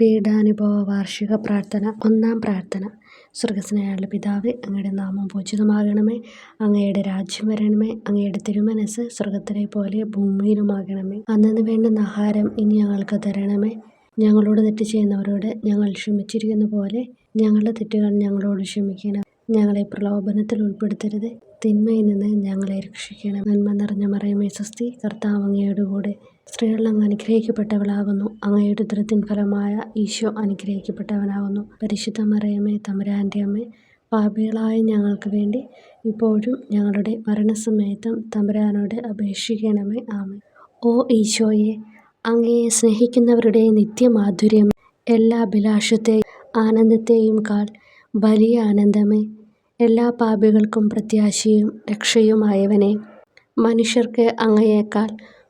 പീഡാനുഭവ വാർഷിക പ്രാർത്ഥന. ഒന്നാം പ്രാർത്ഥന. സ്വർഗ്ഗസ്ഥനായ പിതാവേ, അങ്ങയുടെ നാമം പൂജിതമാകണമേ. അങ്ങയുടെ രാജ്യം വരണമേ. അങ്ങയുടെ തിരുമനസ്സ് സ്വർഗ്ഗത്തിലെ പോലെ ഭൂമിയിലുമാകണമേ. അന്നന്ന് വേണ്ടുന്ന ആഹാരം ഇനി ഞങ്ങൾക്ക് തരണമേ. ഞങ്ങളോട് തെറ്റ് ചെയ്യുന്നവരോട് ഞങ്ങൾ ക്ഷമിച്ചിരിക്കുന്ന പോലെ ഞങ്ങളുടെ തെറ്റുകൾ ഞങ്ങളോട് ക്ഷമിക്കണം. ഞങ്ങളെ പ്രലോഭനത്തിൽ ഉൾപ്പെടുത്തരുത്, തിന്മയിൽ നിന്ന് ഞങ്ങളെ രക്ഷിക്കണം. നന്മ നിറഞ്ഞ മറിയമേ സ്വസ്തി, കർത്താവ് അങ്ങയുടെ കൂടെ സ്ത്രീകളിൽ അങ്ങ് അനുഗ്രഹിക്കപ്പെട്ടവളാകുന്നു. അങ്ങയുടെ ഉദരത്തിൻ ഫലമായ ഈശോ അനുഗ്രഹിക്കപ്പെട്ടവനാകുന്നു. പരിശുദ്ധ മറിയമേ, തമ്പുരാൻ്റെ അമ്മേ, പാപികളായ ഞങ്ങൾക്ക് വേണ്ടി ഇപ്പോഴും ഞങ്ങളുടെ മരണസമയത്തും തമ്പുരാനോട് അപേക്ഷിക്കണമേ. ആമേൻ. ഓ ഈശോയെ, അങ്ങയെ സ്നേഹിക്കുന്നവരുടെ നിത്യമാധുര്യം, എല്ലാ അഭിലാഷത്തെയും ആനന്ദത്തെയും കാൾ വലിയ ആനന്ദമേ, എല്ലാ പാപികൾക്കും പ്രത്യാശയും രക്ഷയുമായവനെ, മനുഷ്യർക്ക് അങ്ങയേക്കാൾ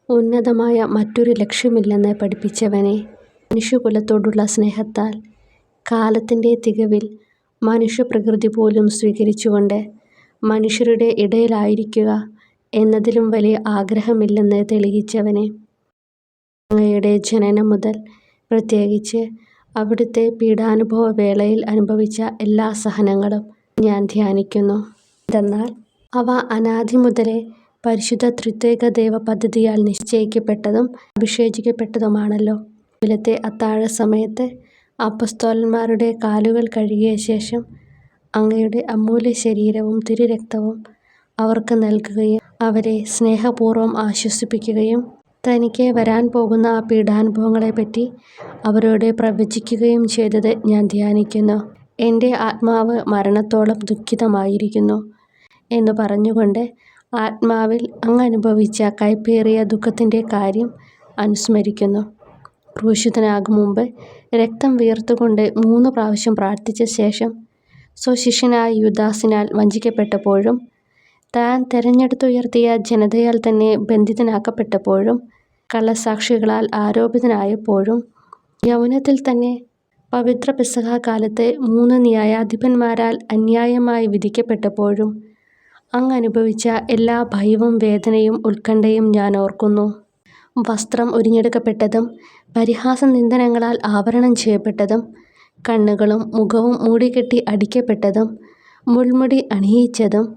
ഉന്നതമായ മറ്റൊരു ലക്ഷ്യമില്ലെന്ന് പഠിപ്പിച്ചവനെ, മനുഷ്യകുലത്തോടുള്ള സ്നേഹത്താൽ കാലത്തിൻ്റെ തികവിൽ മനുഷ്യപ്രകൃതി പോലും സ്വീകരിച്ചുകൊണ്ട് മനുഷ്യരുടെ ഇടയിലായിരിക്കുക എന്നതിലും വലിയ ആഗ്രഹമില്ലെന്ന് തെളിയിച്ചവനെ, അങ്ങയുടെ ജനനം മുതൽ പ്രത്യേകിച്ച് അവിടുത്തെ പീഡാനുഭവ വേളയിൽ അനുഭവിച്ച എല്ലാ സഹനങ്ങളും ഞാൻ ധ്യാനിക്കുന്നു. എന്തെന്നാൽ അവ അനാദി മുതലേ പരിശുദ്ധ ത്രിത്വൈക ദൈവ പദ്ധതിയാൽ നിശ്ചയിക്കപ്പെട്ടതും അഭിഷേചിക്കപ്പെട്ടതുമാണല്ലോ. രാവിലത്തെ അത്താഴ സമയത്ത് അപ്പസ്തോലന്മാരുടെ കാലുകൾ കഴുകിയ ശേഷം അങ്ങയുടെ അമൂല്യ ശരീരവും തിരുരക്തവും അവർക്ക് നൽകുകയും അവരെ സ്നേഹപൂർവ്വം ആശ്വസിപ്പിക്കുകയും തനിക്ക് വരാൻ പോകുന്ന ആ പീഡാനുഭവങ്ങളെപ്പറ്റി അവരോട് പ്രവചിക്കുകയും ചെയ്തത് ഞാൻ ധ്യാനിക്കുന്നു. എൻ്റെ ആത്മാവ് മരണത്തോളം ദുഃഖിതമായിരിക്കുന്നു എന്ന് പറഞ്ഞുകൊണ്ട് ആത്മാവിൽ അങ്ങ് അനുഭവിച്ച കയ്പേറിയ ദുഃഖത്തിൻ്റെ കാര്യം അനുസ്മരിക്കുന്നു. ക്രൂശിതനാകും മുമ്പ് രക്തം വിയർത്തുകൊണ്ട് 3 പ്രാവശ്യം പ്രാർത്ഥിച്ച ശേഷം സ്വശിഷ്യനായ യൂദാസിനാൽ വഞ്ചിക്കപ്പെട്ടപ്പോഴും താൻ തെരഞ്ഞെടുത്തുയർത്തിയ ജനതയാൽ തന്നെ ബന്ധിതനാക്കപ്പെട്ടപ്പോഴും കള്ളസാക്ഷികളാൽ ആരോപിതനായപ്പോഴും യൗവനത്തിൽ തന്നെ പവിത്ര പെസഹ കാലത്ത് 3 ന്യായാധിപന്മാരാൽ അന്യായമായി വിധിക്കപ്പെട്ടപ്പോഴും അങ്ങ് അനുഭവിച്ച എല്ലാ ഭയവും വേദനയും ഉത്കണ്ഠയും ഞാൻ ഓർക്കുന്നു. വസ്ത്രം ഉരിഞ്ഞെടുക്കപ്പെട്ടതും പരിഹാസ നിന്ദനങ്ങളാൽ ആവരണം ചെയ്യപ്പെട്ടതും കണ്ണുകളും മുഖവും മൂടിക്കെട്ടി അടിക്കപ്പെട്ടതും മുൾമുടി അണിയിച്ചതും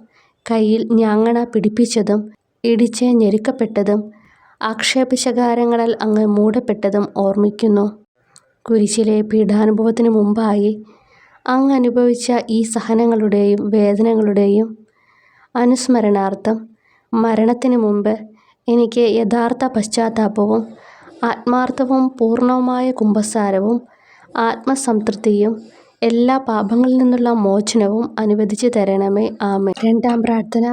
കയ്യിൽ ഞാങ്ങണ പിടിപ്പിച്ചതും ഇടിച്ച് ഞെരുക്കപ്പെട്ടതും ആക്ഷേപശകാരങ്ങളാൽ അങ്ങ് മൂടപ്പെട്ടതും ഓർമ്മിക്കുന്നു. കുരിശിലെ പീഡാനുഭവത്തിന് മുമ്പായി അങ്ങ് അനുഭവിച്ച ഈ സഹനങ്ങളുടെയും വേദനകളുടെയും അനുസ്മരണാർത്ഥം മരണത്തിന് മുമ്പ് എനിക്ക് യഥാർത്ഥ പശ്ചാത്താപവും ആത്മാർത്ഥവും പൂർണ്ണവുമായ കുമ്പസാരവും ആത്മസംതൃപ്തിയും എല്ലാ പാപങ്ങളിൽ നിന്നുള്ള മോചനവും അനുവദിച്ചു തരണമേ. ആമേൻ. രണ്ടാം പ്രാർത്ഥന.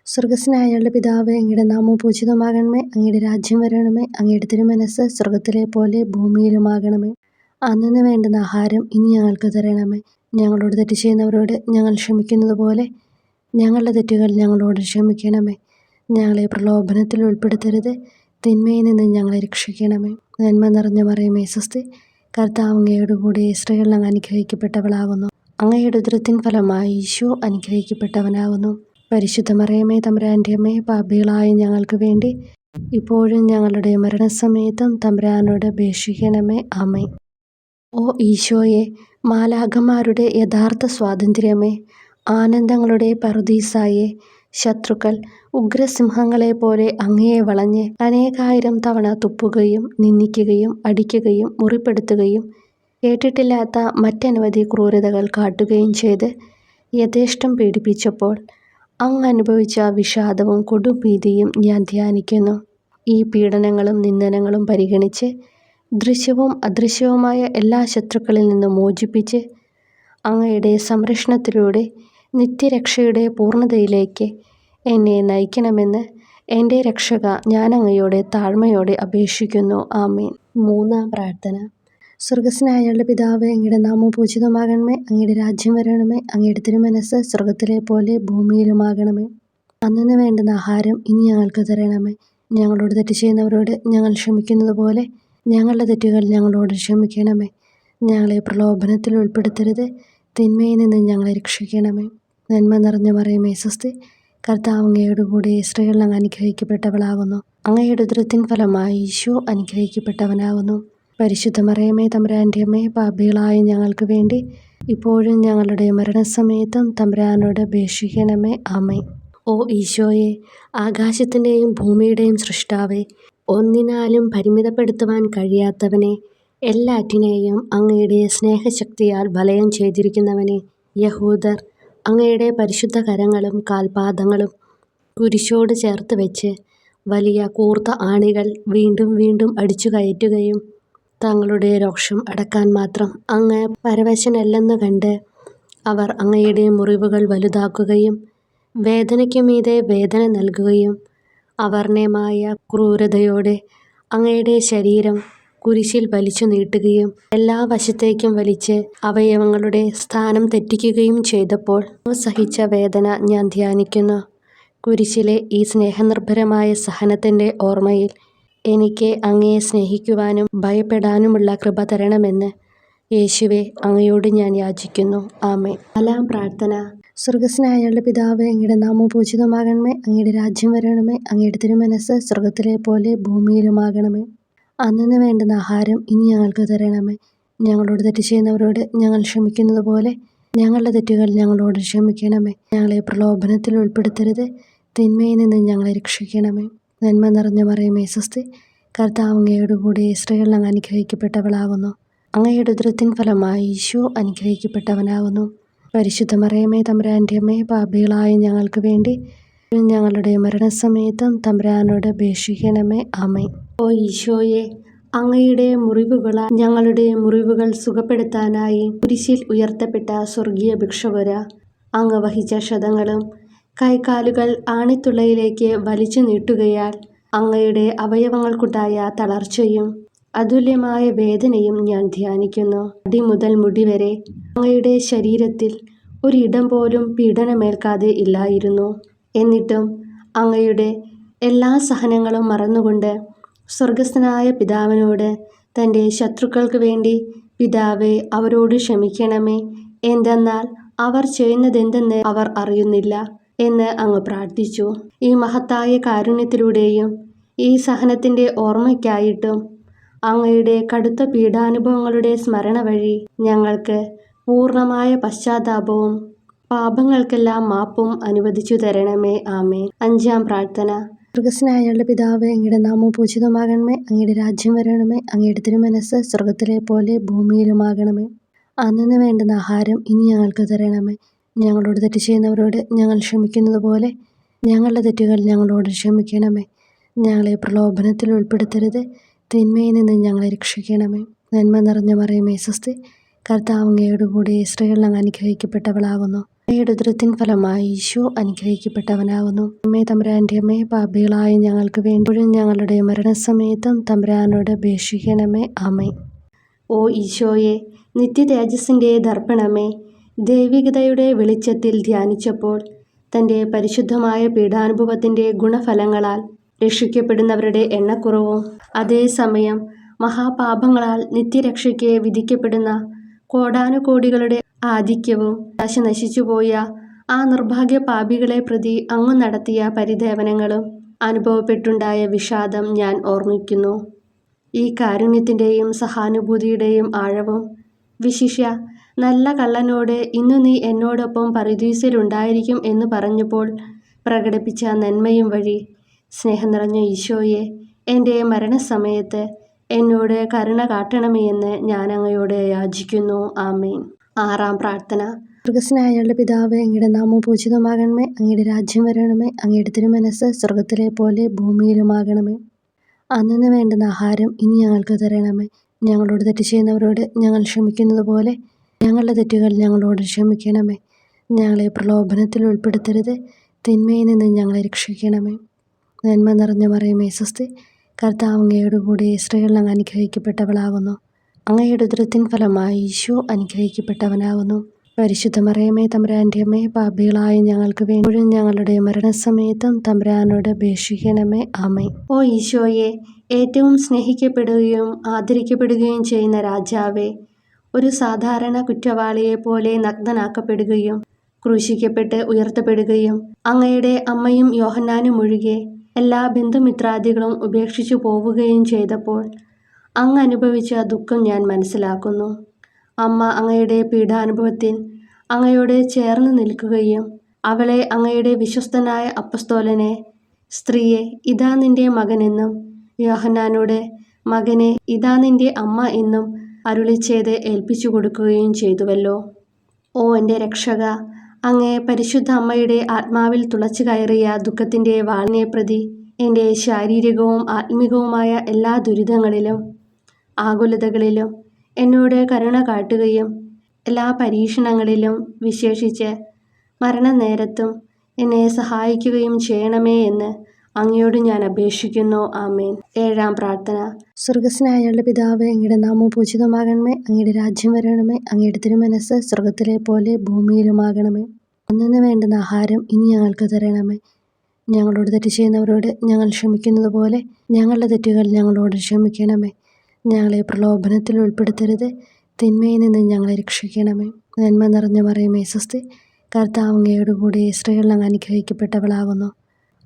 സ്വർഗ്ഗസ്ഥനായ പിതാവേ, അങ്ങയുടെ നാമം പൂജിതമാകണമേ. അങ്ങയുടെ രാജ്യം വരണമേ. അങ്ങയുടെ തിരുമനസ്സ് സ്വർഗ്ഗത്തിലെ പോലെ ഭൂമിയിലുമാകണമേ. അന്നന്ന് വേണ്ടുന്ന ആഹാരം ഇനി ഞങ്ങൾക്ക് തരണമേ. ഞങ്ങളോട് തെറ്റ് ചെയ്യുന്നവരോട് ഞങ്ങൾ ക്ഷമിക്കുന്നത് പോലെ ഞങ്ങളുടെ തെറ്റുകൾ ഞങ്ങളോട് ക്ഷമിക്കണമേ. ഞങ്ങളെ പ്രലോഭനത്തിൽ ഉൾപ്പെടുത്തരുത്, തിന്മയിൽ നിന്ന് ഞങ്ങളെ രക്ഷിക്കണമേ. നന്മ നിറഞ്ഞ മറിയമേ സ്വസ്തി, കർത്താവ് അങ്ങയുടെ കൂടെ സ്ത്രീകളിൽ അങ്ങ് അനുഗ്രഹിക്കപ്പെട്ടവളാകുന്നു. അങ്ങയുടെ ഉദരത്തിൻ ഫലമായി ഈശോ അനുഗ്രഹിക്കപ്പെട്ടവനാകുന്നു. പരിശുദ്ധ മറിയമേ, തമ്പുരാൻ്റെ അമ്മേ, പാപികളായ ഞങ്ങൾക്ക് വേണ്ടി ഇപ്പോഴും ഞങ്ങളുടെ മരണസമയത്തും തമ്പുരാനോട് അപേക്ഷിക്കണമേ. ആമേൻ. ഓ ഈശോയെ, മാലാഖമാരുടെ യഥാർത്ഥ സ്വാതന്ത്ര്യമേ, ആനന്ദങ്ങളുടെ പറുദീസായെ, ശത്രുക്കൾ ഉഗ്രസിംഹങ്ങളെപ്പോലെ അങ്ങയെ വളഞ്ഞ് അനേകായിരം തവണ തുപ്പുകയും നിന്ദിക്കുകയും അടിക്കുകയും മുറിപ്പെടുത്തുകയും കേട്ടിട്ടില്ലാത്ത മറ്റനവധി ക്രൂരതകൾ കാട്ടുകയും ചെയ്ത് യഥേഷ്ടം പീഡിപ്പിച്ചപ്പോൾ അങ്ങ് അനുഭവിച്ച വിഷാദവും കൊടുഭീതിയും ഞാൻ ധ്യാനിക്കുന്നു. ഈ പീഡനങ്ങളും നിന്ദനങ്ങളും പരിഗണിച്ച് ദൃശ്യവും അദൃശ്യവുമായ എല്ലാ ശത്രുക്കളിൽ നിന്നും മോചിപ്പിച്ച് അങ്ങയുടെ സംരക്ഷണത്തിലൂടെ നിത്യരക്ഷയുടെ പൂർണ്ണതയിലേക്ക് എന്നെ നയിക്കണമെന്ന് എൻ്റെ രക്ഷക, ഞാൻ അങ്ങയോട് താഴ്മയോടെ അപേക്ഷിക്കുന്നു. ആമേൻ. മൂന്നാം പ്രാർത്ഥന. സ്വർഗ്ഗസ്ഥനായ പിതാവേ, അങ്ങയുടെ നാമം പൂജിതമാകണമേ. അങ്ങയുടെ രാജ്യം വരണമേ. അങ്ങയുടെ തിരുമനസ്സ് സ്വർഗ്ഗത്തിലെ പോലെ ഭൂമിയിലുമാകണമേ. അന്നന്ന് വേണ്ടുന്ന ആഹാരം ഇനി ഞങ്ങൾക്ക് തരണമേ. ഞങ്ങളോട് തെറ്റ് ചെയ്യുന്നവരോട് ഞങ്ങൾ ക്ഷമിക്കുന്നത് പോലെ ഞങ്ങളുടെ തെറ്റുകൾ ഞങ്ങളോട് ക്ഷമിക്കണമേ. ഞങ്ങളെ പ്രലോഭനത്തിൽ ഉൾപ്പെടുത്തരുത്, തിന്മയിൽ നിന്ന് ഞങ്ങളെ രക്ഷിക്കണമേ. നന്മ നിറഞ്ഞ മറിയമേ സ്വസ്തി, കർത്താവ് അങ്ങയുടെ കൂടെ സ്ത്രീകളിൽ അങ്ങ് അനുഗ്രഹിക്കപ്പെട്ടവളാകുന്നു. അങ്ങയുടെ ഉദരത്തിൻ ഫലമായി ഈശോ അനുഗ്രഹിക്കപ്പെട്ടവനാകുന്നു. പരിശുദ്ധ മറിയമേ തമ്പുരാൻ്റെ അമ്മേ, പാപികളായ ഞങ്ങൾക്ക് വേണ്ടി ഇപ്പോഴും ഞങ്ങളുടെ മരണസമയത്തും തമ്പുരാനോട് അപേക്ഷിക്കണമേ. ആമേൻ. ഓ ഈശോയെ, ആകാശത്തിൻ്റെയും ഭൂമിയുടെയും സൃഷ്ടാവേ, ഒന്നിനാലും പരിമിതപ്പെടുത്തുവാൻ കഴിയാത്തവനെ, എല്ലാറ്റിനെയും അങ്ങയുടെ സ്നേഹശക്തിയാൽ വലയം ചെയ്തിരിക്കുന്നവനെ, യഹൂദർ അങ്ങയുടെ പരിശുദ്ധ കരങ്ങളും കാൽപാദങ്ങളും കുരിശോട് ചേർത്ത് വെച്ച് വലിയ കൂർത്ത ആണികൾ വീണ്ടും വീണ്ടും അടിച്ചു കയറ്റുകയും തങ്ങളുടെ രോഷം അടക്കാൻ മാത്രം അങ്ങ് പരവശനല്ലെന്ന് കണ്ട് അവർ അങ്ങയുടെ മുറിവുകൾ വലുതാക്കുകയും വേദനയ്ക്കു മീതെ വേദന നൽകുകയും അവർണ്ണയമായ ക്രൂരതയോടെ അങ്ങയുടെ ശരീരം കുരിശിൽ വലിച്ചു നീട്ടുകയും എല്ലാ വശത്തേക്കും വലിച്ച് അവയവങ്ങളുടെ സ്ഥാനം തെറ്റിക്കുകയും ചെയ്തപ്പോൾ സഹിച്ച വേദന ഞാൻ ധ്യാനിക്കുന്നു. കുരിശിലെ ഈ സ്നേഹനിർഭരമായ സഹനത്തിൻ്റെ ഓർമ്മയിൽ എനിക്ക് അങ്ങയെ സ്നേഹിക്കുവാനും ഭയപ്പെടാനുമുള്ള കൃപ തരണമെന്ന് യേശുവെ അങ്ങയോട് ഞാൻ യാചിക്കുന്നു. ആമേൻ. 4-ാം പ്രാർത്ഥന. സ്വർഗസ്നായ ഞങ്ങളുടെ പിതാവേ, അങ്ങയുടെ നാമം പൂജിതമാകണമേ. അങ്ങയുടെ രാജ്യം വരണമേ. അങ്ങയുടെ തിരുമനസ്സ് സ്വർഗത്തിലെ പോലെ ഭൂമിയിലുമാകണമേ. അന്നന്ന് വേണ്ടുന്ന ആഹാരം ഇനി ഞങ്ങൾക്ക് തരണമേ. ഞങ്ങളോട് തെറ്റ് ചെയ്യുന്നവരോട് ഞങ്ങൾ ക്ഷമിക്കുന്നത് പോലെ ഞങ്ങളുടെ തെറ്റുകൾ ഞങ്ങളോട് ക്ഷമിക്കണമേ. ഞങ്ങളെ പ്രലോഭനത്തിൽ ഉൾപ്പെടുത്തരുത്, തിന്മയിൽ നിന്ന് ഞങ്ങളെ രക്ഷിക്കണമേ. നന്മ നിറഞ്ഞ മറിയമേ സ്വസ്തി, കർത്താവ് അങ്ങയോട് കൂടെ സ്ത്രീകൾ അങ്ങ് അനുഗ്രഹിക്കപ്പെട്ടവളാകുന്നു. അങ്ങയുടെ ഉദരത്തിൻ ഫലമായി ഈശോ അനുഗ്രഹിക്കപ്പെട്ടവനാകുന്നു. പരിശുദ്ധ മറിയമേ തമ്പുരാൻ്റെ അമ്മേ, പാപികളായ ഞങ്ങൾക്ക് വേണ്ടി ഞങ്ങളുടെ മരണസമയത്തും തമ്പുരാനോട് അപേക്ഷിക്കണമേ. ആമേൻ. ഓ ഈശോയെ, അങ്ങയുടെ മുറിവുകളാൽ ഞങ്ങളുടെ മുറിവുകൾ സുഖപ്പെടുത്താനായി കുരിശിൽ ഉയർത്തപ്പെട്ട സ്വർഗീയ ഭിക്ഷുകര, അങ്ങ് വഹിച്ച ക്ഷതങ്ങളും കൈകാലുകൾ ആണിത്തുളയിലേക്ക് വലിച്ചു നീട്ടുകയാൽ അങ്ങയുടെ അവയവങ്ങൾക്കുണ്ടായ തളർച്ചയും അതുല്യമായ വേദനയും ഞാൻ ധ്യാനിക്കുന്നു. അടി മുതൽ മുടി വരെ അങ്ങയുടെ ശരീരത്തിൽ ഒരിടം പോലും പീഡനമേൽക്കാതെ ഇല്ലായിരുന്നു. എന്നിട്ടും അങ്ങയുടെ എല്ലാ സഹനങ്ങളും മറന്നുകൊണ്ട് സ്വർഗസ്ഥനായ പിതാവിനോട് തൻ്റെ ശത്രുക്കൾക്ക് വേണ്ടി പിതാവേ, അവരോട് ക്ഷമിക്കണമേ, എന്തെന്നാൽ അവർ ചെയ്യുന്നതെന്തെന്ന് അവർ അറിയുന്നില്ല എന്ന് അങ്ങ് പ്രാർത്ഥിച്ചു. ഈ മഹത്തായ കാരുണ്യത്തിലൂടെയും ഈ സഹനത്തിൻ്റെ ഓർമ്മയ്ക്കായിട്ടും അങ്ങയുടെ കടുത്ത പീഡാനുഭവങ്ങളുടെ സ്മരണ വഴി ഞങ്ങൾക്ക് പൂർണ്ണമായ പശ്ചാത്താപവും പാപങ്ങൾക്കെല്ലാം മാപ്പും അനുവദിച്ചു തരണമേ. ആമേൻ. 5-ാം പ്രാർത്ഥന. സ്വർഗസ്നായ ഞങ്ങളുടെ പിതാവേ, അങ്ങയുടെ നാമം പൂജിതമാകണമേ. അങ്ങയുടെ രാജ്യം വരണമേ. അങ്ങയുടെ തിരുമനസ്സ് സ്വർഗത്തിലെ പോലെ ഭൂമിയിലുമാകണമേ. അന്നന്ന് വേണ്ടുന്ന ആഹാരം ഇനി ഞങ്ങൾക്ക് തരണമേ. ഞങ്ങളോട് തെറ്റ് ചെയ്യുന്നവരോട് ഞങ്ങൾ ക്ഷമിക്കുന്നത് പോലെ ഞങ്ങളുടെ തെറ്റുകൾ ഞങ്ങളോട് ക്ഷമിക്കണമേ. ഞങ്ങളെ പ്രലോഭനത്തിൽ ഉൾപ്പെടുത്തരുത്, തിന്മയിൽ നിന്ന് ഞങ്ങളെ രക്ഷിക്കണമേ. നന്മ നിറഞ്ഞ മറിയമേ സ്വസ്തി, കർത്താവ് അങ്ങയോട് കൂടെ സ്ത്രീകൾ അങ്ങ് അനുഗ്രഹിക്കപ്പെട്ടവളാകുന്നു. അങ്ങയുടെ ഉദരത്തിൻ ഫലമായി ഈശോ അനുഗ്രഹിക്കപ്പെട്ടവനാകുന്നു. അമ്മേ തമ്പുരാൻ്റെ അമ്മേ, പാപികളായ ഞങ്ങൾക്ക് വേണ്ടി ഞങ്ങളുടെ മരണസമയത്തും തമ്പുരാനോട് അപേക്ഷിക്കണമേ. ആമേൻ. ഓ ഈശോയെ, നിത്യ തേജസ്സിൻ്റെ ദർപ്പണമേ, ദൈവികതയുടെ വെളിച്ചത്തിൽ ധ്യാനിച്ചപ്പോൾ തൻ്റെ പരിശുദ്ധമായ പീഡാനുഭവത്തിൻ്റെ ഗുണഫലങ്ങളാൽ രക്ഷിക്കപ്പെടുന്നവരുടെ എണ്ണക്കുറവും അതേസമയം മഹാപാപങ്ങളാൽ നിത്യരക്ഷയ്ക്ക് വിധിക്കപ്പെടുന്ന കോടാനുകോടികളുടെ ആധിക്യവും നശിച്ചുപോയ ആ നിർഭാഗ്യ പാപികളെ പ്രതി അങ്ങ് നടത്തിയ പരിദേവനങ്ങളും അനുഭവപ്പെട്ടുണ്ടായ വിഷാദം ഞാൻ ഓർമ്മിക്കുന്നു. ഈ കാരുണ്യത്തിൻ്റെയും സഹാനുഭൂതിയുടെയും ആഴവും വിശിഷ്യ നല്ല കള്ളനോട് ഇന്നു നീ എന്നോടൊപ്പം പറുദീസയിലുണ്ടായിരിക്കും എന്ന് പറഞ്ഞപ്പോൾ പ്രകടിപ്പിച്ച നന്മയും വഴി സ്നേഹം നിറഞ്ഞ ഈശോയെ, എൻ്റെ മരണസമയത്ത് എന്നോട് കരുണ കാട്ടണമേ എന്ന് ഞാൻ അങ്ങയോട് യാചിക്കുന്നു. ആമേൻ. 6-ാം പ്രാർത്ഥന. സ്വർഗസ്നായ ഞങ്ങളുടെ പിതാവേ, അങ്ങയുടെ നാമം പൂജിതമാകണമേ. അങ്ങയുടെ രാജ്യം വരണമേ. അങ്ങയുടെ തിരുമനസ്സ് സ്വർഗത്തിലെ പോലെ ഭൂമിയിലുമാകണമേ. അന്നന്ന് വേണ്ടുന്ന ആഹാരം ഇനി ഞങ്ങൾക്ക് തരണമേ. ഞങ്ങളോട് തെറ്റ് ചെയ്യുന്നവരോട് ഞങ്ങൾ ക്ഷമിക്കുന്നത് പോലെ ഞങ്ങളുടെ തെറ്റുകൾ ഞങ്ങളോട് ക്ഷമിക്കണമേ. ഞങ്ങളെ പ്രലോഭനത്തിൽ ഉൾപ്പെടുത്തരുത്, തിന്മയിൽ നിന്ന് ഞങ്ങളെ രക്ഷിക്കണമേ. നന്മ നിറഞ്ഞ മറിയമേ സ്വസ്തി, കർത്താവ് അങ്ങയോട് കൂടെ സ്ത്രീകൾ അങ്ങ് അനുഗ്രഹിക്കപ്പെട്ടവളാകുന്നു. അങ്ങയുടെ ഉദരത്തിൻ ഫലമായി ഈശോ അനുഗ്രഹിക്കപ്പെട്ടവനാകുന്നു. പരിശുദ്ധ മറിയമേ തമ്പുരാൻ്റെ അമ്മേ, പാപികളായ ഞങ്ങൾക്ക് വേണ്ടി ഞങ്ങളുടെ മരണസമയത്തും തമ്പുരാനോട് അപേക്ഷിക്കണമേ. ആമേൻ. ഓ ഈശോയെ, ഏറ്റവും സ്നേഹിക്കപ്പെടുകയും ആദരിക്കപ്പെടുകയും ചെയ്യുന്ന രാജാവേ, ഒരു സാധാരണ കുറ്റവാളിയെ പോലെ നഗ്നനാക്കപ്പെടുകയും ക്രൂശിക്കപ്പെട്ട് ഉയർത്തപ്പെടുകയും അങ്ങയുടെ അമ്മയും യോഹന്നാനും ഒഴികെ എല്ലാ ബന്ധുമിത്രാദികളും ഉപേക്ഷിച്ചു പോവുകയും ചെയ്തപ്പോൾ അങ്ങ് അനുഭവിച്ച ദുഃഖം ഞാൻ മനസ്സിലാക്കുന്നു. അമ്മ അങ്ങയുടെ പീഡാനുഭവത്തിൽ അങ്ങയോട് ചേർന്ന് നിൽക്കുകയും അവളെ അങ്ങയുടെ വിശ്വസ്തനായ അപ്പസ്തോലനെ, സ്ത്രീയെ ഇതാ നിന്റെ മകനെന്നും യോഹന്നാനോട് മകനെ ഇതാ നിന്റെ അമ്മ എന്നും അരുളിച്ചെയ്ത് ഏൽപ്പിച്ചു കൊടുക്കുകയും ചെയ്തുവല്ലോ. ഓ എൻ്റെ രക്ഷക, അങ്ങേ പരിശുദ്ധ അമ്മയുടെ ആത്മാവിൽ തുളച്ചു കയറിയ ദുഃഖത്തിൻ്റെ വാളിനെ പ്രതി എൻ്റെ ശാരീരികവും ആത്മികവുമായ എല്ലാ ദുരിതങ്ങളിലും ആകുലതകളിലും എന്നോട് കരുണ കാട്ടുകയും എല്ലാ പരീക്ഷണങ്ങളിലും വിശേഷിച്ച് മരണനേരത്തും എന്നെ സഹായിക്കുകയും ചെയ്യണമേ എന്ന് അങ്ങയോട് ഞാൻ അപേക്ഷിക്കുന്നു. ആമേൻ. 7-ാം പ്രാർത്ഥന. സ്വർഗസ്നായുള്ള പിതാവേ, അങ്ങയുടെ നാമം പൂജിതമാകണമേ. അങ്ങയുടെ രാജ്യം വരണമേ. അങ്ങയുടെ തിരുമനസ്സ് സ്വർഗത്തിലെ പോലെ ഭൂമിയിലുമാകണമേ. അന്നു വേണ്ടുന്ന ആഹാരം ഇനി ഞങ്ങൾക്ക് തരണമേ. ഞങ്ങളോട് തെറ്റ് ചെയ്യുന്നവരോട് ഞങ്ങൾ ക്ഷമിക്കുന്നത് പോലെ ഞങ്ങളുടെ തെറ്റുകൾ ഞങ്ങളോട് ക്ഷമിക്കണമേ. ഞങ്ങളെ പ്രലോഭനത്തിൽ ഉൾപ്പെടുത്തരുത്, തിന്മയിൽ നിന്ന് ഞങ്ങളെ രക്ഷിക്കണമേ. നന്മ നിറഞ്ഞ മറിയമേ സ്വസ്തി, കർത്താവ് അങ്ങയോട് കൂടെ സ്ത്രീകൾ അങ്ങ് അനുഗ്രഹിക്കപ്പെട്ടവളാകുന്നു.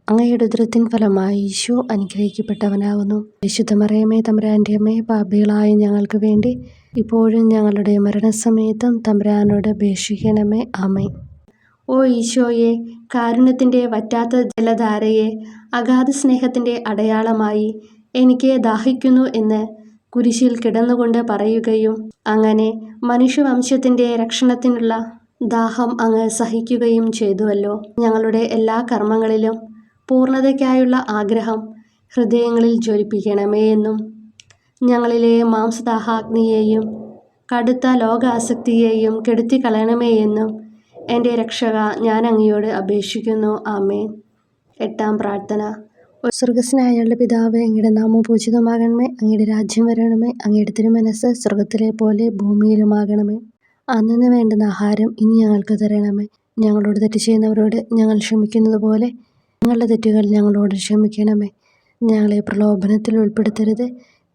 അങ്ങയുടെ ഉദരത്തിൻ ഫലമായി ഈശോ അനുഗ്രഹിക്കപ്പെട്ടവനാകുന്നു. വിശുദ്ധ മറിയമേ തമ്പുരാൻ്റെ അമ്മേ, പാപികളായ ഞങ്ങൾക്ക് വേണ്ടി ഇപ്പോഴും ഞങ്ങളുടെ മരണസമയത്തും തമ്പുരാനോട് അപേക്ഷിക്കണമേ. ആമേൻ. ഓ ഈശോയെ, കാരുണ്യത്തിൻ്റെ വറ്റാത്ത ജലധാരയെ, അഗാധ സ്നേഹത്തിൻ്റെ അടയാളമായി എനിക്ക് ദാഹിക്കുന്നു എന്ന് കുരിശിൽ കിടന്നുകൊണ്ട് പറയുകയും അങ്ങനെ മനുഷ്യവംശത്തിൻ്റെ രക്ഷണത്തിനുള്ള ദാഹം അങ്ങ് സഹിക്കുകയും ചെയ്തുവല്ലോ. ഞങ്ങളുടെ എല്ലാ കർമ്മങ്ങളിലും പൂർണ്ണതയ്ക്കായുള്ള ആഗ്രഹം ഹൃദയങ്ങളിൽ ജ്വലിപ്പിക്കണമേ എന്നും ഞങ്ങളിലെ മാംസദാഹാഗ്നിയെയും കടുത്ത ലോകാസക്തിയെയും കെടുത്തിക്കളയണമേ എന്നും എൻ്റെ രക്ഷക ഞാൻ അങ്ങയോട് അപേക്ഷിക്കുന്നു. ആമേൻ. 8-ാം പ്രാർത്ഥന. സ്വർഗസ്നായുള്ള പിതാവേ, അങ്ങയുടെ നാമം പൂജിതമാകണമേ. അങ്ങയുടെ രാജ്യം വരണമേ. അങ്ങയുടെ തിരുമനസ്സ് സ്വർഗത്തിലെ പോലെ ഭൂമിയിലുമാകണമേ. അന്നു വേണ്ടുന്ന ആഹാരം ഇനി ഞങ്ങൾക്ക് തരണമേ. ഞങ്ങളോട് തെറ്റ് ചെയ്യുന്നവരോട് ഞങ്ങൾ ക്ഷമിക്കുന്നത് പോലെ ഞങ്ങളുടെ തെറ്റുകൾ ഞങ്ങളോട് ക്ഷമിക്കണമേ. ഞങ്ങളെ പ്രലോഭനത്തിൽ ഉൾപ്പെടുത്തരുത്,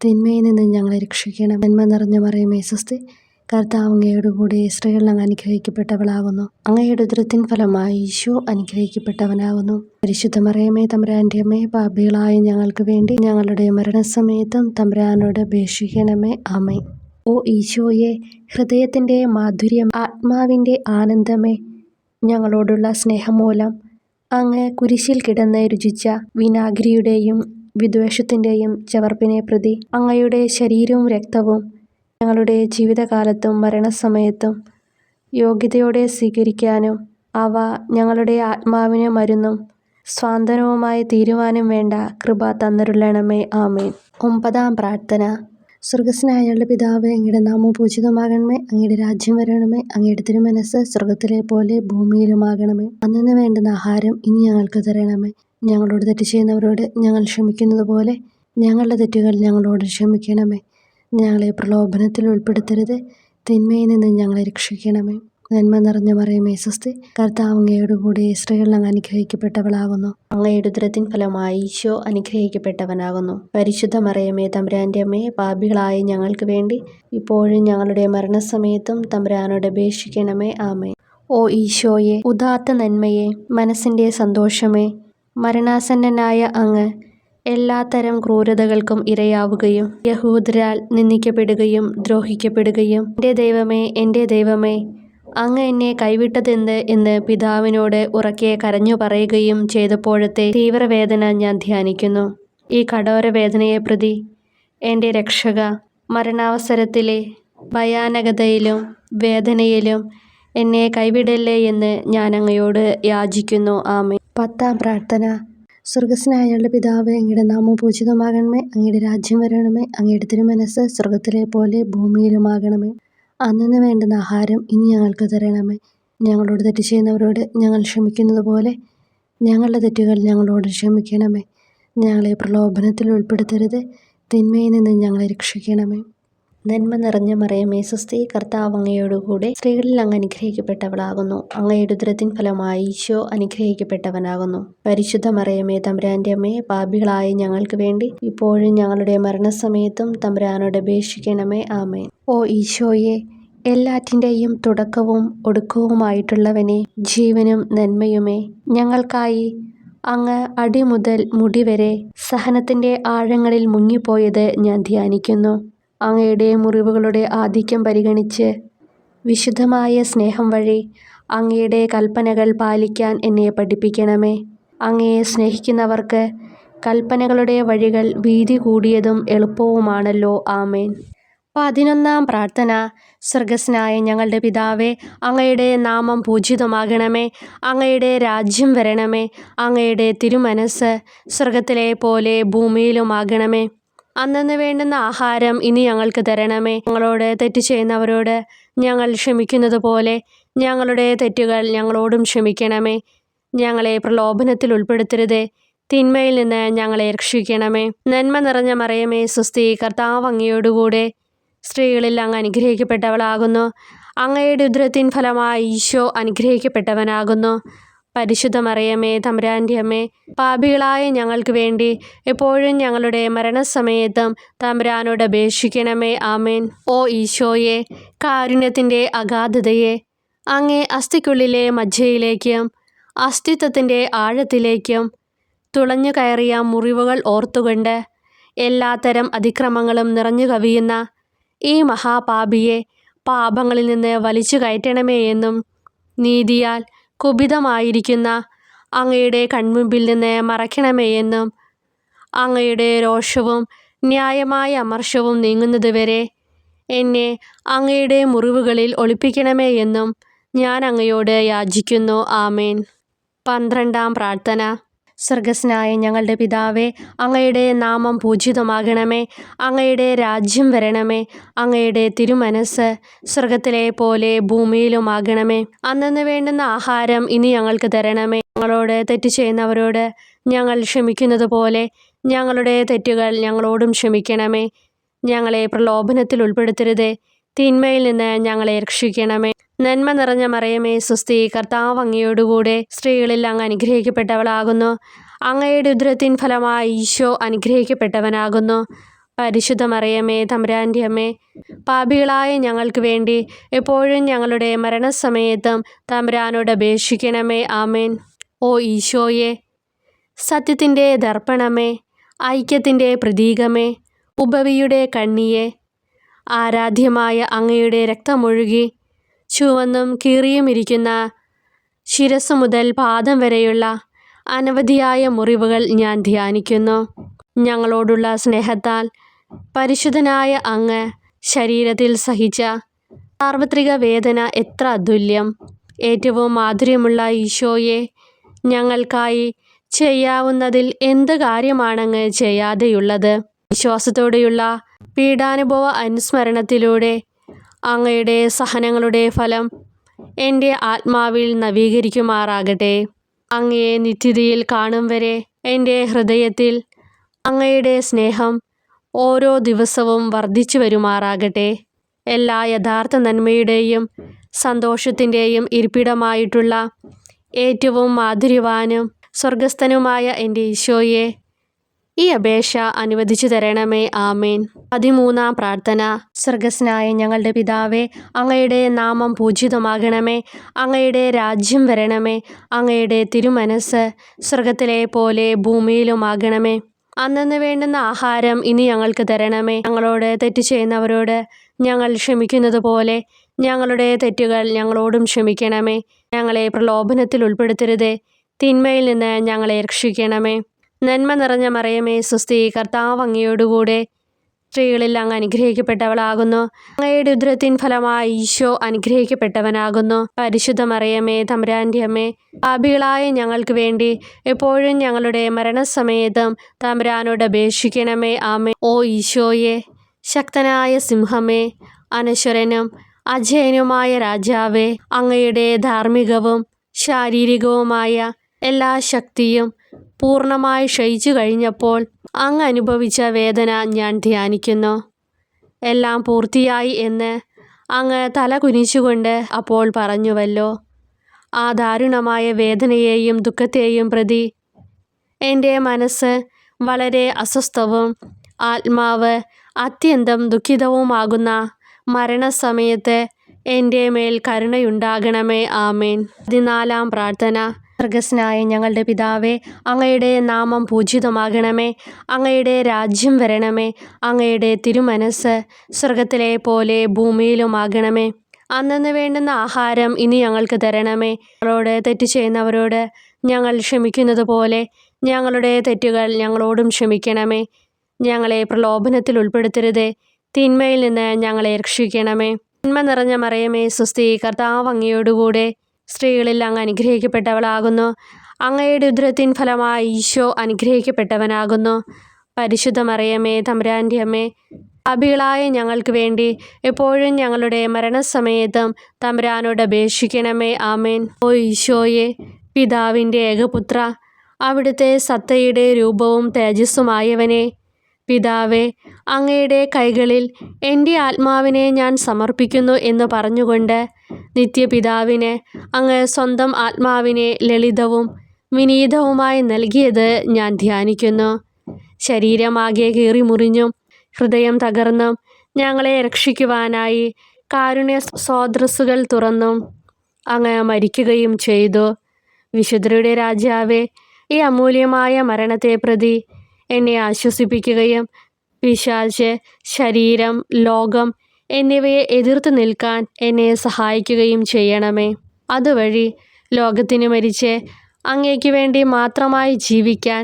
തിന്മയിൽ നിന്ന് ഞങ്ങളെ രക്ഷിക്കണം. നന്മ നിറഞ്ഞ മറിയമേ സ്വസ്തി, കർത്താവ് അങ്ങയോട് കൂടെ സ്ത്രീകൾ അങ്ങ് അനുഗ്രഹിക്കപ്പെട്ടവളാകുന്നു. അങ്ങയുടെ ഉദരത്തിൻ ഫലമായി ഈശോ അനുഗ്രഹിക്കപ്പെട്ടവനാകുന്നു. പരിശുദ്ധ മറിയമേ തമ്പുരാൻ്റെ അമ്മേ, പാപികളായ ഞങ്ങൾക്ക് വേണ്ടി ഞങ്ങളുടെ മരണസമയത്തും തമ്പുരാനോട് അപേക്ഷിക്കണമേ. ആമേൻ. ഓ ഈശോയെ, ഹൃദയത്തിൻ്റെ മാധുര്യം, ആത്മാവിൻ്റെ ആനന്ദമേ, ഞങ്ങളോടുള്ള സ്നേഹം മൂലം അങ്ങ് കുരിശിൽ കിടന്ന് രുചിച്ച വിനാഗിരിയുടെയും വിദ്വേഷത്തിൻ്റെയും ചവർപ്പിനെ പ്രതി അങ്ങയുടെ ശരീരവും രക്തവും ഞങ്ങളുടെ ജീവിതകാലത്തും മരണസമയത്തും യോഗ്യതയോടെ സ്വീകരിക്കാനും അവ ഞങ്ങളുടെ ആത്മാവിന് മരുന്നും സ്വാന്തനവുമായി തീരുവാനും വേണ്ട കൃപ തന്നരുളണമേ. ആമേൻ. 9-ാം പ്രാർത്ഥന. സ്വർഗസ്നായുള്ള പിതാവേ, അങ്ങയുടെ നാമം പൂജിതമാകണമേ. അങ്ങയുടെ രാജ്യം വരണമേ. അങ്ങയുടെ തിരുമനസ്സ് സ്വർഗത്തിലെ പോലെ ഭൂമിയിലുമാകണമേ. അന്നു വേണ്ടുന്ന ആഹാരം ഇനി ഞങ്ങൾക്ക് തരണമേ. ഞങ്ങളോട് തെറ്റ് ചെയ്യുന്നവരോട് ഞങ്ങൾ ക്ഷമിക്കുന്നത് പോലെ ഞങ്ങളുടെ തെറ്റുകൾ ഞങ്ങളോട് ക്ഷമിക്കണമേ. ഞങ്ങളെ പ്രലോഭനത്തിൽ ഉൾപ്പെടുത്തരുത്, തിന്മയിൽ നിന്ന് ഞങ്ങളെ രക്ഷിക്കണമേ. നന്മ നിറഞ്ഞ മറിയമേ സ്വസ്തി, കർത്താവ് അങ്ങയോട് കൂടെ സ്ത്രീകൾ അങ്ങ് അനുഗ്രഹിക്കപ്പെട്ടവളാകുന്നു. അങ്ങയുടെ ഉദരത്തിൻ ഫലമായി ഈശോ അനുഗ്രഹിക്കപ്പെട്ടവനാകുന്നു. പരിശുദ്ധ മറിയമേ തമ്പുരാൻ്റെ അമ്മേ, പാപികളായ ഞങ്ങൾക്ക് വേണ്ടി ഇപ്പോഴും ഞങ്ങളുടെ മരണസമയത്തും തമ്പുരാനോട് അപേക്ഷിക്കണമേ. ആമേൻ. ഓ ഈശോയെ, ഉദാത്ത നന്മയെ, മനസ്സിൻ്റെ സന്തോഷമേ, മരണാസന്നനായ അങ്ങ് എല്ലാത്തരം ക്രൂരതകൾക്കും ഇരയാവുകയും യഹൂദരാൽ നിന്ദിക്കപ്പെടുകയും ദ്രോഹിക്കപ്പെടുകയും എൻ്റെ ദൈവമേ അങ്ങ് എന്നെ കൈവിട്ടതെന്ത് എന്ന് പിതാവിനോട് ഉറക്കെ കരഞ്ഞു പറയുകയും ചെയ്തപ്പോഴത്തെ തീവ്രവേദന ഞാൻ ധ്യാനിക്കുന്നു. ഈ കഠോരവേദനയെ പ്രതി എൻ്റെ രക്ഷക, മരണാവസരത്തിലെ ഭയാനകതയിലും വേദനയിലും എന്നെ കൈവിടല്ലേ എന്ന് ഞാൻ അങ്ങയോട് യാചിക്കുന്നു. ആമേൻ. 10-ാം പ്രാർത്ഥന. സ്വർഗസ്നായുള്ള പിതാവേ, അങ്ങയുടെ നാമം പൂജിതമാകണമേ. അങ്ങയുടെ രാജ്യം വരണമേ. അങ്ങയുടെ തിരുമനസ്സ് സ്വർഗത്തിലെ പോലെ ഭൂമിയിലുമാകണമേ. അന്നു വേണ്ടുന്ന ആഹാരം ഇനി ഞങ്ങൾക്ക് തരണമേ. ഞങ്ങളോട് തെറ്റ് ചെയ്യുന്നവരോട് ഞങ്ങൾ ക്ഷമിക്കുന്നത് പോലെ ഞങ്ങളുടെ തെറ്റുകൾ ഞങ്ങളോട് ക്ഷമിക്കണമേ. ഞങ്ങളെ പ്രലോഭനത്തിൽ ഉൾപ്പെടുത്തരുത്, തിന്മയിൽ നിന്ന് ഞങ്ങളെ രക്ഷിക്കണമേ. നന്മ നിറഞ്ഞ മറിയമേ സ്വസ്തി, കർത്താവ് അങ്ങയോടുകൂടെ സ്ത്രീകളിൽ അങ്ങ് അനുഗ്രഹിക്കപ്പെട്ടവളാകുന്നു. അങ്ങയുടെ ഉദരത്തിൻ ഫലമായി ഈശോ അനുഗ്രഹിക്കപ്പെട്ടവനാകുന്നു. പരിശുദ്ധ മറിയമേ തമ്പുരാൻ്റെ അമ്മേ, പാപികളായ ഞങ്ങൾക്ക് വേണ്ടി ഇപ്പോഴും ഞങ്ങളുടെ മരണസമയത്തും തമ്പുരാനോട് അപേക്ഷിക്കണമേ. ആമേൻ. ഓ ഈശോയെ, എല്ലാറ്റിൻ്റെയും തുടക്കവും ഒടുക്കവുമായിട്ടുള്ളവനെ, ജീവനും നന്മയുമേ, ഞങ്ങൾക്കായി അങ്ങ് അടിമുതൽ മുടിവരെ സഹനത്തിൻ്റെ ആഴങ്ങളിൽ മുങ്ങിപ്പോയത് ഞാൻ ധ്യാനിക്കുന്നു. അങ്ങയുടെ മുറിവുകളുടെ ആധിക്യം പരിഗണിച്ച് വിശുദ്ധമായ സ്നേഹം വഴി അങ്ങയുടെ കൽപ്പനകൾ പാലിക്കാൻ എന്നെ പഠിപ്പിക്കണമേ. അങ്ങയെ സ്നേഹിക്കുന്നവർക്ക് കൽപ്പനകളുടെ വഴികൾ വീതി കൂടിയതും എളുപ്പവുമാണല്ലോ. ആമേൻ. 11-ാം പ്രാർത്ഥന. സ്വർഗസ്ഥനായ ഞങ്ങളുടെ പിതാവേ, അങ്ങയുടെ നാമം പൂജിതമാകണമേ. അങ്ങയുടെ രാജ്യം വരണമേ. അങ്ങയുടെ തിരുമനസ്സ് സ്വർഗത്തിലെ പോലെ ഭൂമിയിലുമാകണമേ. അന്നന്ന് വേണ്ടുന്ന ആഹാരം ഇനി ഞങ്ങൾക്ക് തരണമേ. ഞങ്ങളോട് തെറ്റ് ചെയ്യുന്നവരോട് ഞങ്ങൾ ക്ഷമിക്കുന്നത് പോലെ ഞങ്ങളുടെ തെറ്റുകൾ ഞങ്ങളോടും ക്ഷമിക്കണമേ. ഞങ്ങളെ പ്രലോഭനത്തിൽ ഉൾപ്പെടുത്തരുതേ, തിന്മയിൽ നിന്ന് ഞങ്ങളെ രക്ഷിക്കണമേ. നന്മ നിറഞ്ഞ മറിയമേ സ്വസ്തി, കർത്താവ് അങ്ങയോടുകൂടെ സ്ത്രീകളിൽ അങ്ങ് അനുഗ്രഹിക്കപ്പെട്ടവളാകുന്നു. അങ്ങയുടെ ഉദരത്തിൻ ഫലമായി ഈശോ അനുഗ്രഹിക്കപ്പെട്ടവനാകുന്നു. പരിശുദ്ധ മറിയമേ, തമ്പുരാൻ്റെ അമ്മേ, പാപികളായ ഞങ്ങൾക്ക് വേണ്ടി എപ്പോഴും ഞങ്ങളുടെ മരണസമയത്തും തമ്പുരാനോട് അപേക്ഷിക്കണമേ. ആമേൻ. ഓ ഈശോയെ, കാരുണ്യത്തിൻ്റെ അഗാധതയെ, അങ്ങേ അസ്ഥിക്കുള്ളിലെ മജ്ജയിലേക്കും അസ്തിത്വത്തിൻ്റെ ആഴത്തിലേക്കും തുളഞ്ഞു കയറിയ മുറിവുകൾ ഓർത്തുകൊണ്ട് എല്ലാത്തരം അതിക്രമങ്ങളും നിറഞ്ഞു കവിയുന്ന ഈ മഹാപാപിയെ പാപങ്ങളിൽ നിന്ന് വലിച്ചു കയറ്റണമേ എന്നും നീതിയാൽ കുപിതമായിരിക്കുന്ന അങ്ങയുടെ കൺമുമ്പിൽ നിന്ന് മറയ്ക്കണമേ എന്നും അങ്ങയുടെ രോഷവും ന്യായമായ അമർഷവും നീങ്ങുന്നതുവരെ എന്നെ അങ്ങയുടെ മുറിവുകളിൽ ഒളിപ്പിക്കണമേ എന്നും ഞാൻ അങ്ങയോട് യാചിക്കുന്നു. ആമേൻ. 12-ാം പ്രാർത്ഥന. സ്വർഗസ്ഥനായ ഞങ്ങളുടെ പിതാവേ, അങ്ങയുടെ നാമം പൂജിതമാകണമേ. അങ്ങയുടെ രാജ്യം വരണമേ. അങ്ങയുടെ തിരുമനസ്സ് സ്വർഗത്തിലെ പോലെ ഭൂമിയിലുമാകണമേ. അന്നന്ന് വേണ്ടുന്ന ആഹാരം ഇനി ഞങ്ങൾക്ക് തരണമേ. ഞങ്ങളോട് തെറ്റ് ചെയ്യുന്നവരോട് ഞങ്ങൾ ക്ഷമിക്കുന്നത് പോലെ ഞങ്ങളുടെ തെറ്റുകൾ ഞങ്ങളോടും ക്ഷമിക്കണമേ. ഞങ്ങളെ പ്രലോഭനത്തിൽ ഉൾപ്പെടുത്തരുതേ, തിന്മയിൽ നിന്ന് ഞങ്ങളെ രക്ഷിക്കണമേ. നന്മ നിറഞ്ഞ മറിയമേ സ്വസ്തി, കർത്താവ് അങ്ങയോടുകൂടെ സ്ത്രീകളിൽ അങ്ങ് അനുഗ്രഹിക്കപ്പെട്ടവളാകുന്നു. അങ്ങയുടെ ഉദരത്തിൻ ഫലമായി ഈശോ അനുഗ്രഹിക്കപ്പെട്ടവനാകുന്നു. പരിശുദ്ധ മറിയമേ, തമ്പുരാൻ്റെ അമ്മേ, പാപികളായ ഞങ്ങൾക്ക് വേണ്ടി എപ്പോഴും ഞങ്ങളുടെ മരണസമയത്തും തമ്പുരാനോട് അപേക്ഷിക്കണമേ. ആമേൻ. ഓ ഈശോയെ, സത്യത്തിൻ്റെ ദർപ്പണമേ, ഐക്യത്തിൻ്റെ പ്രതീകമേ, ഉപവിയുടെ കണ്ണിയെ, ആരാധ്യമായ അങ്ങയുടെ രക്തമൊഴുകി ചുവന്നും കീറിയുമിരിക്കുന്ന ശിരസ് മുതൽ പാദം വരെയുള്ള അനവധിയായ മുറിവുകൾ ഞാൻ ധ്യാനിക്കുന്നു. ഞങ്ങളോടുള്ള സ്നേഹത്താൽ പരിശുദ്ധനായ അങ്ങ് ശരീരത്തിൽ സഹിച്ച സാർവത്രിക വേദന എത്ര അതുല്യം. ഏറ്റവും മാധുര്യമുള്ള ഈശോയെ, ഞങ്ങൾക്കായി ചെയ്യാവുന്നതിൽ എന്ത് കാര്യമാണങ്ങ് ചെയ്യാതെയുള്ളത്? വിശ്വാസത്തോടെയുള്ള പീഡാനുഭവ അനുസ്മരണത്തിലൂടെ അങ്ങയുടെ സഹനങ്ങളുടെ ഫലം എൻ്റെ ആത്മാവിൽ നവീകരിക്കുമാറാകട്ടെ. അങ്ങയെ നിത്യതയിൽ കാണും വരെ എൻ്റെ ഹൃദയത്തിൽ അങ്ങയുടെ സ്നേഹം ഓരോ ദിവസവും വർദ്ധിച്ചു വരുമാറാകട്ടെ. എല്ലാ യഥാർത്ഥ നന്മയുടെയും സന്തോഷത്തിൻ്റെയും ഇരിപ്പിടമായിട്ടുള്ള ഏറ്റവും മാധുര്യവാനും സ്വർഗസ്ഥനുമായ എൻ്റെ ഈശോയെ, ഈ അപേക്ഷ അനുവദിച്ചു തരണമേ. ആമേൻ. 13-ാം പ്രാർത്ഥന. സ്വർഗസ്ഥനായ ഞങ്ങളുടെ പിതാവേ, അങ്ങയുടെ നാമം പൂജിതമാകണമേ. അങ്ങയുടെ രാജ്യം വരണമേ. അങ്ങയുടെ തിരുമനസ്സ് സ്വർഗത്തിലെ പോലെ ഭൂമിയിലുമാകണമേ. അന്നന്ന് വേണ്ടുന്ന ആഹാരം ഇനി ഞങ്ങൾക്ക് തരണമേ. ഞങ്ങളോട് തെറ്റ് ചെയ്യുന്നവരോട് ഞങ്ങൾ ക്ഷമിക്കുന്നത് പോലെ ഞങ്ങളുടെ തെറ്റുകൾ ഞങ്ങളോടും ക്ഷമിക്കണമേ. ഞങ്ങളെ പ്രലോഭനത്തിൽ ഉൾപ്പെടുത്തരുതേ, തിന്മയിൽ നിന്ന് ഞങ്ങളെ രക്ഷിക്കണമേ. നന്മ നിറഞ്ഞ മറിയമേ സ്വസ്തി, കർത്താവ് അങ്ങയോടുകൂടെ സ്ത്രീകളിൽ അങ്ങ് അനുഗ്രഹിക്കപ്പെട്ടവളാകുന്നു. അങ്ങയുടെ ഉദരത്തിൻ ഫലമായി ഈശോ അനുഗ്രഹിക്കപ്പെട്ടവനാകുന്നു. പരിശുദ്ധ മറിയമേ, തമ്പുരാൻ്റെ അമ്മേ, പാപികളായ ഞങ്ങൾക്ക് വേണ്ടി എപ്പോഴും ഞങ്ങളുടെ മരണസമയത്തും തമ്പുരാനോട് അപേക്ഷിക്കണമേ. ആമേൻ. ഓ ഈശോയെ, ശക്തനായ സിംഹമേ, അനശ്വരനും അജയനുമായ രാജാവേ, അങ്ങയുടെ ധാർമ്മികവും ശാരീരികവുമായ എല്ലാ ശക്തിയും പൂർണ്ണമായി ക്ഷയിച്ചു കഴിഞ്ഞപ്പോൾ അങ്ങ് അനുഭവിച്ച വേദന ഞാൻ ധ്യാനിക്കുന്നു. എല്ലാം പൂർത്തിയായി എന്ന് അങ്ങ് തല കുനിച്ചുകൊണ്ട് അപ്പോൾ പറഞ്ഞുവല്ലോ. ആ ദാരുണമായ വേദനയെയും ദുഃഖത്തെയും പ്രതി എൻ്റെ മനസ്സ് വളരെ അസ്വസ്ഥവും ആത്മാവ് അത്യന്തം ദുഃഖിതവുമാകുന്ന മരണസമയത്ത് എൻ്റെ മേൽ കരുണയുണ്ടാകണമേ. ആമേൻ. 14-ാം പ്രാർത്ഥന. സ്വർഗസ്നായ ഞങ്ങളുടെ പിതാവേ, അങ്ങയുടെ നാമം പൂജിതമാകണമേ. അങ്ങയുടെ രാജ്യം വരണമേ. അങ്ങയുടെ തിരുമനസ് സ്വർഗത്തിലെ പോലെ ഭൂമിയിലുമാകണമേ. അന്നന്ന് വേണ്ടുന്ന ആഹാരം ഇനി ഞങ്ങൾക്ക് തരണമേ. ഞങ്ങളോട് തെറ്റ് ചെയ്യുന്നവരോട് ഞങ്ങൾ ക്ഷമിക്കുന്നത് പോലെ ഞങ്ങളുടെ തെറ്റുകൾ ഞങ്ങളോടും ക്ഷമിക്കണമേ. ഞങ്ങളെ പ്രലോഭനത്തിൽ ഉൾപ്പെടുത്തരുതേ, തിന്മയിൽ നിന്ന് ഞങ്ങളെ രക്ഷിക്കണമേ. തിന്മ നിറഞ്ഞ മറിയമേ സ്വസ്തി, കർത്താവ് അങ്ങയോടുകൂടെ സ്ത്രീകളിൽ അങ്ങ് അനുഗ്രഹിക്കപ്പെട്ടവളാകുന്നു. അങ്ങയുടെ ഉദരത്തിൻ ഫലമായി ഈശോ അനുഗ്രഹിക്കപ്പെട്ടവനാകുന്നു. പരിശുദ്ധ മറിയമേ, തമ്പുരാൻ്റെ അമ്മേ, പാപികളായ ഞങ്ങൾക്ക് വേണ്ടി എപ്പോഴും ഞങ്ങളുടെ മരണസമയത്തും തമ്പുരാനോട് അപേക്ഷിക്കണമേ. ആമേൻ. ഓ ഈശോയെ, പിതാവിൻ്റെ ഏകപുത്ര, അവിടുത്തെ സത്തയുടെ രൂപവും തേജസ്സുമായവനെ, പിതാവേ, അങ്ങയുടെ കൈകളിൽ എൻ്റെ ആത്മാവിനെ ഞാൻ സമർപ്പിക്കുന്നു എന്ന് പറഞ്ഞുകൊണ്ട് നിത്യപിതാവിന് അങ്ങ് സ്വന്തം ആത്മാവിനെ ലളിതവും വിനീതവുമായി നൽകിയത് ഞാൻ ധ്യാനിക്കുന്നു. ശരീരമാകെ കീറിമുറിഞ്ഞും ഹൃദയം തകർന്നും ഞങ്ങളെ രക്ഷിക്കുവാനായി കാരുണ്യ സ്രോതസ്സുകൾ തുറന്നും അങ്ങ് മരിക്കുകയും ചെയ്തു. വിശുദ്ധരുടെ രാജാവേ, ഈ അമൂല്യമായ മരണത്തെ പ്രതി എന്നെ ആശ്വസിപ്പിക്കുകയും പിശാച്, ശരീരം, ലോകം എന്നിവയെ എതിർത്ത് നിൽക്കാൻ എന്നെ സഹായിക്കുകയും ചെയ്യണമേ. അതുവഴി ലോകത്തിന് മരിച്ച് അങ്ങേക്ക് വേണ്ടി മാത്രമായി ജീവിക്കാൻ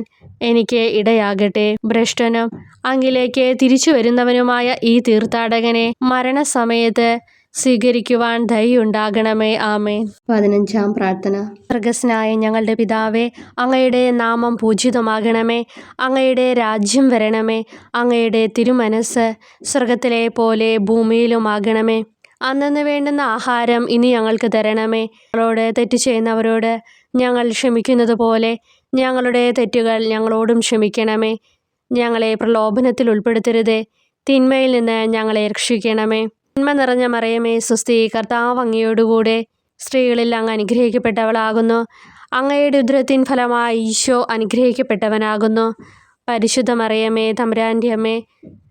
എനിക്ക് ഇടയാകട്ടെ. ഭ്രഷ്ടനും അങ്ങിലേക്ക് തിരിച്ചു വരുന്നവനുമായ ഈ തീർത്ഥാടകനെ മരണസമയത്ത് സ്വീകരിക്കുവാൻ ദയുണ്ടാകണമേ. ആമേൻ. 15-ാം പ്രാർത്ഥന. സ്വർഗസ്നായ ഞങ്ങളുടെ പിതാവേ, അങ്ങയുടെ നാമം പൂജിതമാകണമേ. അങ്ങയുടെ രാജ്യം വരണമേ. അങ്ങയുടെ തിരുമനസ് സ്വർഗത്തിലെ പോലെ ഭൂമിയിലുമാകണമേ. അന്നന്ന് വേണ്ടുന്ന ആഹാരം ഇനി ഞങ്ങൾക്ക് തരണമേ. ഞങ്ങളോട് തെറ്റ് ചെയ്യുന്നവരോട് ഞങ്ങൾ ക്ഷമിക്കുന്നത് പോലെ ഞങ്ങളുടെ തെറ്റുകൾ ഞങ്ങളോടും ക്ഷമിക്കണമേ. ഞങ്ങളെ പ്രലോഭനത്തിൽ ഉൾപ്പെടുത്തരുതേ, തിന്മയിൽ നിന്ന് ഞങ്ങളെ രക്ഷിക്കണമേ. തിന്മ നിറഞ്ഞ മറിയമേ സ്വസ്തി, കർത്താവ് അങ്ങയോടുകൂടെ സ്ത്രീകളിൽ അങ്ങ് അനുഗ്രഹിക്കപ്പെട്ടവളാകുന്നു. അങ്ങയുടെ ഉദരത്തിൻ ഫലമായി ഈശോ അനുഗ്രഹിക്കപ്പെട്ടവനാകുന്നു. പരിശുദ്ധ മറിയമേ, തമ്പുരാൻ്റെ അമ്മേ,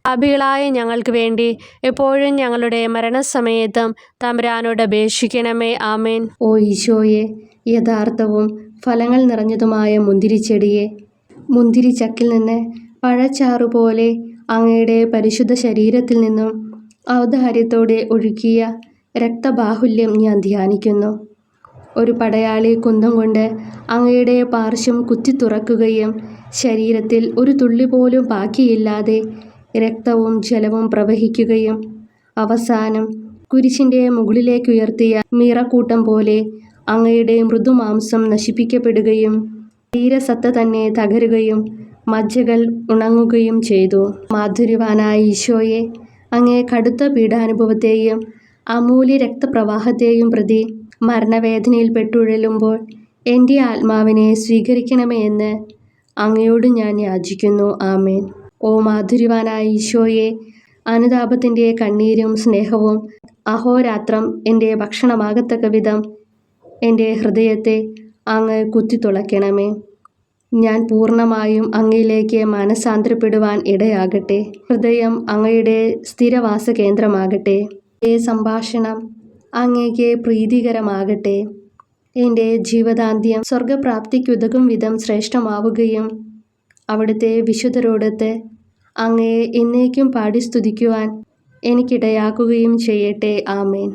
പാപികളായ ഞങ്ങൾക്ക് വേണ്ടി എപ്പോഴും ഞങ്ങളുടെ മരണസമയത്തും തമ്പുരാനോട് അപേക്ഷിക്കണമേ. ആമേൻ. ഓ ഈശോയെ, യഥാർത്ഥവും ഫലങ്ങൾ നിറഞ്ഞതുമായ മുന്തിരിച്ചെടിയെ, മുന്തിരിച്ചക്കിൽ നിന്ന് പഴച്ചാറുപോലെ അങ്ങയുടെ പരിശുദ്ധ ശരീരത്തിൽ നിന്നും ഔദാര്യത്തോടെ ഒഴുകിയ രക്തബാഹുല്യം ഞാൻ ധ്യാനിക്കുന്നു. ഒരു പടയാളി കുന്തം കൊണ്ട് അങ്ങയുടെ പാർശ്വം കുത്തിത്തുറക്കുകയും ശരീരത്തിൽ ഒരു തുള്ളി പോലും ബാക്കിയില്ലാതെ രക്തവും ജലവും പ്രവഹിക്കുകയും അവസാനം കുരിശിൻ്റെ മുകളിലേക്കുയർത്തിയ മീറക്കൂട്ടം പോലെ അങ്ങയുടെ മൃദുമാംസം നശിപ്പിക്കപ്പെടുകയും ശരീരസത്ത തന്നെ തകരുകയും മജ്ജകൾ ഉണങ്ങുകയും ചെയ്തു. മാധുര്യവാനായ ഈശോയെ, അങ്ങേ കടുത്ത പീഡാനുഭവത്തെയും അമൂല്യ രക്തപ്രവാഹത്തെയും പ്രതി മരണവേദനയിൽ പെട്ടുഴലുമ്പോൾ എൻ്റെ ആത്മാവിനെ സ്വീകരിക്കണമേ എന്ന് അങ്ങയോട് ഞാൻ യാചിക്കുന്നു. ആമേൻ. ഓ മാധുര്യവാനായ ഈശോയെ, അനുതാപത്തിൻ്റെ കണ്ണീരും സ്നേഹവും അഹോരാത്രം എൻ്റെ ഭക്ഷണമാകത്തക്ക വിധം എൻ്റെ ഹൃദയത്തെ അങ്ങ് കുത്തിത്തുളയ്ക്കണമേ. ഞാൻ പൂർണ്ണമായും അങ്ങയിലേക്ക് മാനസാന്തരപ്പെടുവാൻ ഇടയാകട്ടെ. ഹൃദയം അങ്ങയുടെ സ്ഥിരവാസ കേന്ദ്രമാകട്ടെ. എൻ്റെ സംഭാഷണം അങ്ങേക്ക് പ്രീതികരമാകട്ടെ. എൻ്റെ ജീവദാന്ത്യം സ്വർഗപ്രാപ്തിക്കുതകും വിധം ശ്രേഷ്ഠമാവുകയും അവിടുത്തെ വിശുദ്ധരോടൊത്ത് അങ്ങയെ എന്നേക്കും പാടി സ്തുതിക്കുവാൻ എനിക്കിടയാക്കുകയും ചെയ്യട്ടെ. ആമേൻ.